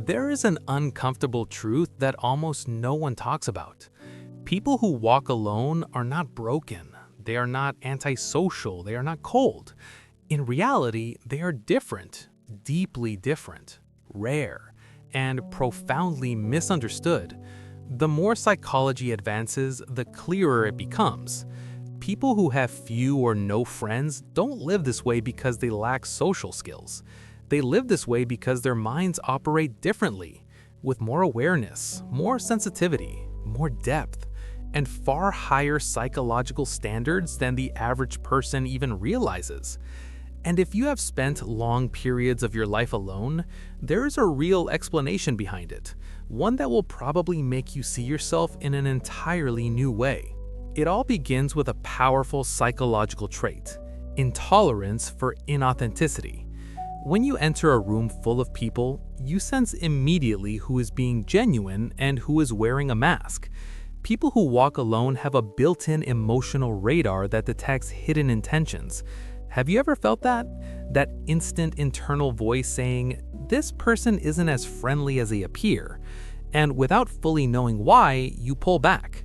There is an uncomfortable truth that almost no one talks about. People who walk alone are not broken. They are not antisocial. They are not cold. In reality, they are different, deeply different, rare, and profoundly misunderstood. The more psychology advances, the clearer it becomes. People who have few or no friends don't live this way because they lack social skills. They live this way because their minds operate differently, with more awareness, more sensitivity, more depth, and far higher psychological standards than the average person even realizes. And if you have spent long periods of your life alone, there is a real explanation behind it, one that will probably make you see yourself in an entirely new way. It all begins with a powerful psychological trait: intolerance for inauthenticity. When you enter a room full of people, you sense immediately who is being genuine and who is wearing a mask. People who walk alone have a built-in emotional radar that detects hidden intentions. Have you ever felt that? That instant internal voice saying, "This person isn't as friendly as they appear," and without fully knowing why, you pull back.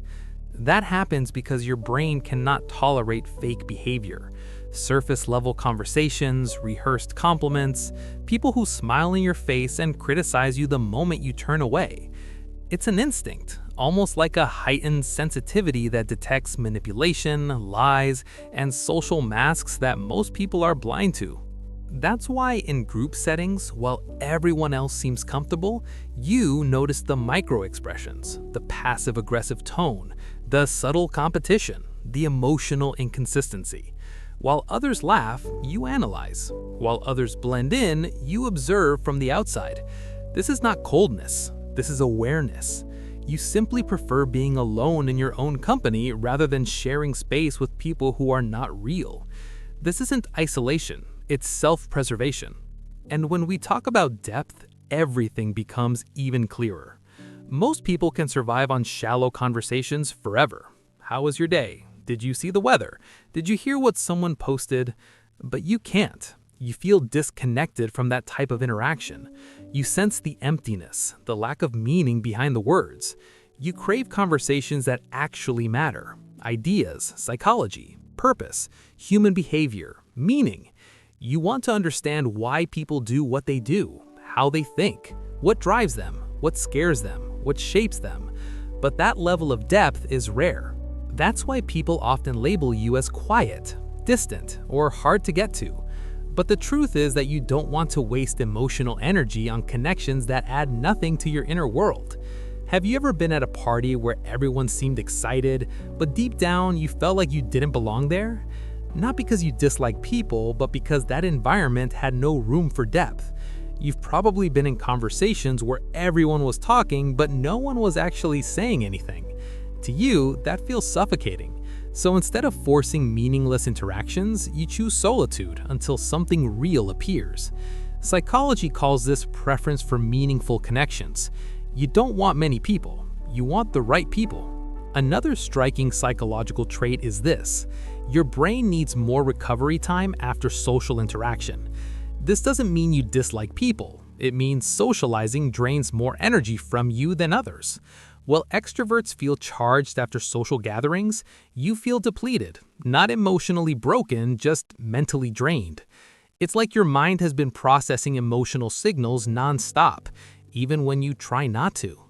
That happens because your brain cannot tolerate fake behavior. Surface-level conversations, rehearsed compliments, people who smile in your face and criticize you the moment you turn away. It's an instinct, almost like a heightened sensitivity that detects manipulation, lies, and social masks that most people are blind to. That's why in group settings, while everyone else seems comfortable, you notice the micro-expressions, the passive-aggressive tone, the subtle competition, the emotional inconsistency. While others laugh, you analyze. While others blend in, you observe from the outside. This is not coldness. This is awareness. You simply prefer being alone in your own company rather than sharing space with people who are not real. This isn't isolation, it's self-preservation. And when we talk about depth, everything becomes even clearer. Most people can survive on shallow conversations forever. How was your day? Did you see the weather? Did you hear what someone posted? But you can't. You feel disconnected from that type of interaction. You sense the emptiness, the lack of meaning behind the words. You crave conversations that actually matter. Ideas, psychology, purpose, human behavior, meaning. You want to understand why people do what they do, how they think, what drives them, what scares them, what shapes them. But that level of depth is rare. That's why people often label you as quiet, distant, or hard to get to. But the truth is that you don't want to waste emotional energy on connections that add nothing to your inner world. Have you ever been at a party where everyone seemed excited, but deep down you felt like you didn't belong there? Not because you dislike people, but because that environment had no room for depth. You've probably been in conversations where everyone was talking, but no one was actually saying anything. To you, that feels suffocating. So instead of forcing meaningless interactions, you choose solitude until something real appears. Psychology calls this preference for meaningful connections. You don't want many people, you want the right people. Another striking psychological trait is this: your brain needs more recovery time after social interaction. This doesn't mean you dislike people, it means socializing drains more energy from you than others. While extroverts feel charged after social gatherings, you feel depleted, not emotionally broken, just mentally drained. It's like your mind has been processing emotional signals non-stop, even when you try not to.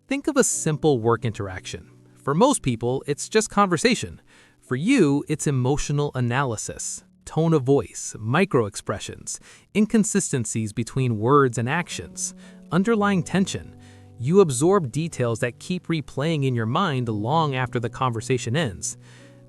Think of a simple work interaction. For most people, it's just conversation. For you, it's emotional analysis, tone of voice, micro-expressions, inconsistencies between words and actions, underlying tension. You absorb details that keep replaying in your mind long after the conversation ends.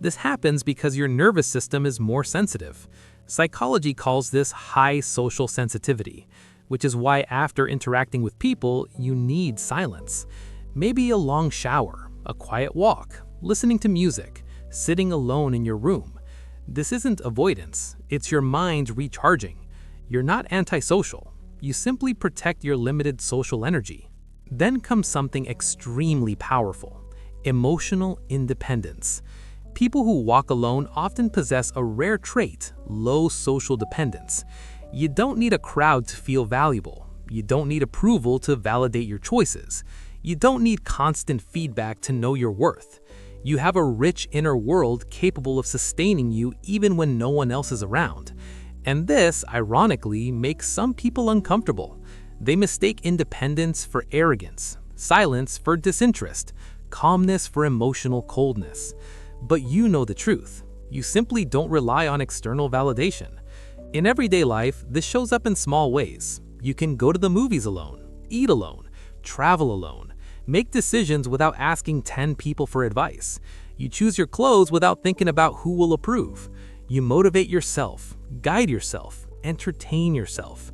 This happens because your nervous system is more sensitive. Psychology calls this high social sensitivity, which is why after interacting with people, you need silence. Maybe a long shower, a quiet walk, listening to music, sitting alone in your room. This isn't avoidance, it's your mind recharging. You're not antisocial. You simply protect your limited social energy. Then comes something extremely powerful: emotional independence. People who walk alone often possess a rare trait: low social dependence. You don't need a crowd to feel valuable. You don't need approval to validate your choices. You don't need constant feedback to know your worth. You have a rich inner world capable of sustaining you even when no one else is around. And this, ironically, makes some people uncomfortable. They mistake independence for arrogance, silence for disinterest, calmness for emotional coldness. But you know the truth. You simply don't rely on external validation. In everyday life, this shows up in small ways. You can go to the movies alone, eat alone, travel alone, make decisions without asking 10 people for advice. You choose your clothes without thinking about who will approve. You motivate yourself, guide yourself, entertain yourself.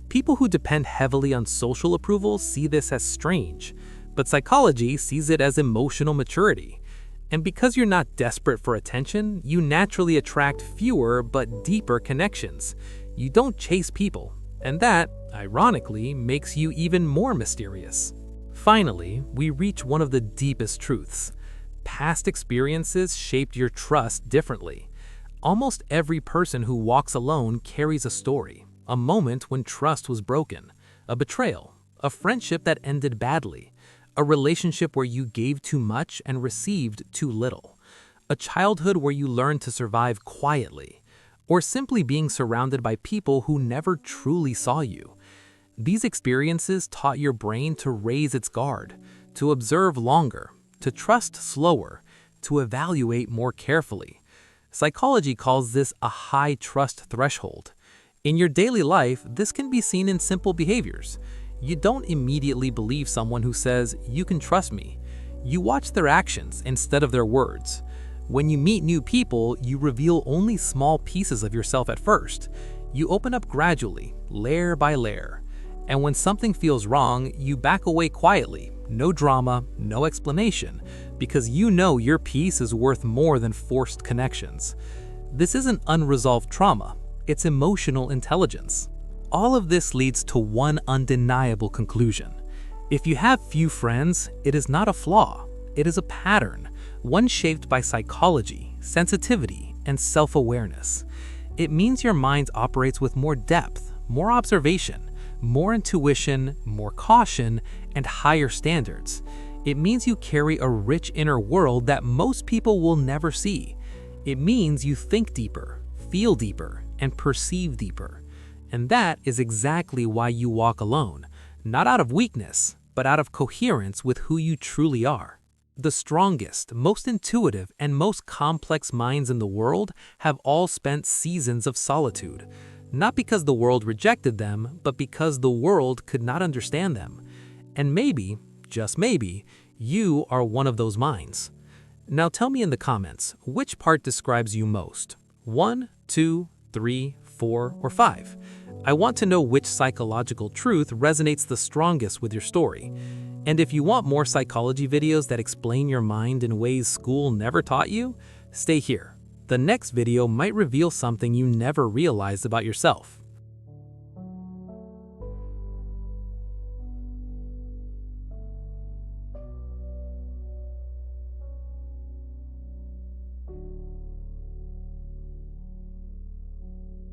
People who depend heavily on social approval see this as strange, but psychology sees it as emotional maturity. And because you're not desperate for attention, you naturally attract fewer but deeper connections. You don't chase people, and that, ironically, makes you even more mysterious. Finally, we reach one of the deepest truths. Past experiences shaped your trust differently. Almost every person who walks alone carries a story, a moment when trust was broken, a betrayal, a friendship that ended badly, a relationship where you gave too much and received too little, a childhood where you learned to survive quietly, or simply being surrounded by people who never truly saw you. These experiences taught your brain to raise its guard, to observe longer, to trust slower, to evaluate more carefully. Psychology calls this a high trust threshold. In your daily life, this can be seen in simple behaviors. You don't immediately believe someone who says, "You can trust me." You watch their actions instead of their words. When you meet new people, you reveal only small pieces of yourself at first. You open up gradually, layer by layer. And when something feels wrong, you back away quietly, no drama, no explanation, because you know your peace is worth more than forced connections. This isn't unresolved trauma, it's emotional intelligence. All of this leads to one undeniable conclusion. If you have few friends, it is not a flaw, it is a pattern, one shaped by psychology, sensitivity, and self-awareness. It means your mind operates with more depth, more observation, more intuition, more caution, and higher standards. It means you carry a rich inner world that most people will never see. It means you think deeper, feel deeper, and perceive deeper. And that is exactly why you walk alone, not out of weakness, but out of coherence with who you truly are. The strongest, most intuitive, and most complex minds in the world have all spent seasons of solitude. Not because the world rejected them, but because the world could not understand them. And maybe, just maybe, you are one of those minds. Now tell me in the comments, which part describes you most? 1, 2, 3, 4, or 5? I want to know which psychological truth resonates the strongest with your story. And if you want more psychology videos that explain your mind in ways school never taught you, stay here. The next video might reveal something you never realized about yourself.